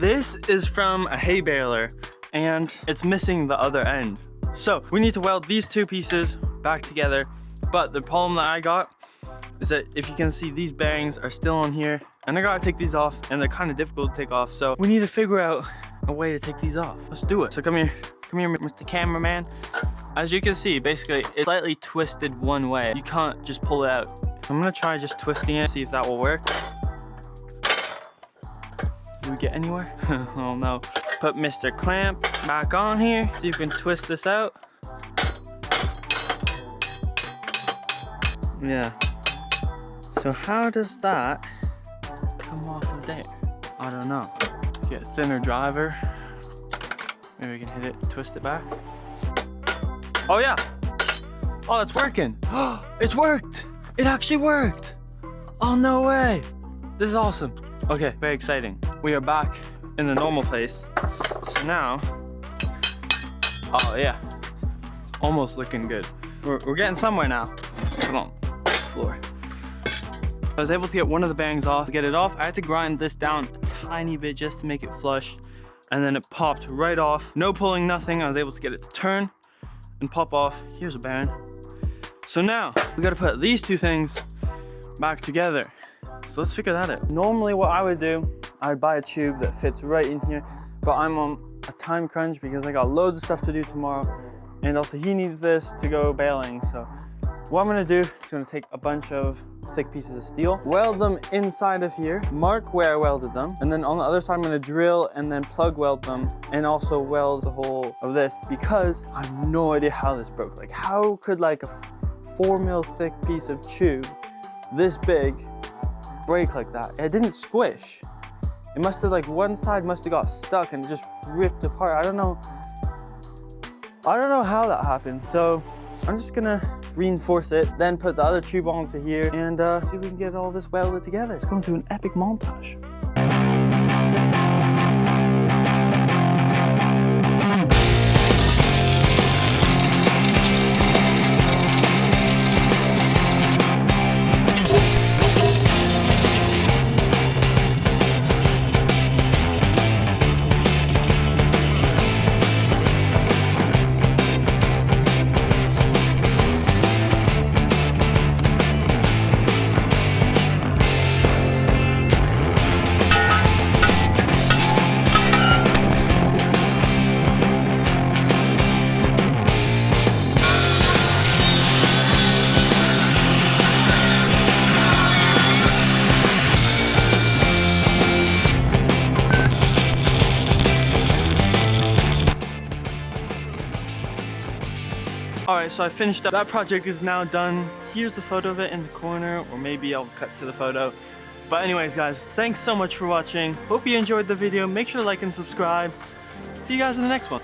this is from a hay baler and it's missing the other end. So we need to weld these two pieces back together. But the problem that I got is that if you can see, these bearings are still on here and I gotta take these off and they're kind of difficult to take off. So we need to figure out a way to take these off. Let's do it. So come here, Mr. Cameraman. As you can see, basically it's slightly twisted one way. You can't just pull it out. I'm gonna try just twisting it, see if that will work. Do we get anywhere? Oh no. Put Mr. Clamp back on here so you can twist this out. Yeah. So how does that come off of there? I don't know. Get a thinner driver. Maybe we can hit it, twist it back. Oh yeah. Oh, it's working. It's worked. It actually worked. Oh, no way. This is awesome. Okay, very exciting. We are back in the normal place. So now, oh yeah, almost looking good. We're getting somewhere now. Come on, floor. I was able to get one of the bearings off. To get it off, I had to grind this down a tiny bit just to make it flush. And then it popped right off. No pulling, nothing. I was able to get it to turn and pop off. Here's a bearing. So now, we gotta put these two things back together. So let's figure that out. Normally what I would do, I'd buy a tube that fits right in here, but I'm on a time crunch because I got loads of stuff to do tomorrow. And also he needs this to go baling. So what I'm gonna do is gonna take a bunch of thick pieces of steel, weld them inside of here, mark where I welded them, and then on the other side I'm gonna drill and then plug weld them and also weld the whole of this because I have no idea how this broke. Like how could like a 4 mil thick piece of tube this big break like that? It didn't squish. It must have like one side must have got stuck and just ripped apart. I don't know how that happened. So I'm just gonna reinforce it, then put the other tube onto here and see if we can get all this welded together. It's going to an epic montage. Alright, so I finished up. That project is now done. Here's the photo of it in the corner, or maybe I'll cut to the photo. But anyways guys, thanks so much for watching. Hope you enjoyed the video. Make sure to like and subscribe. See you guys in the next one.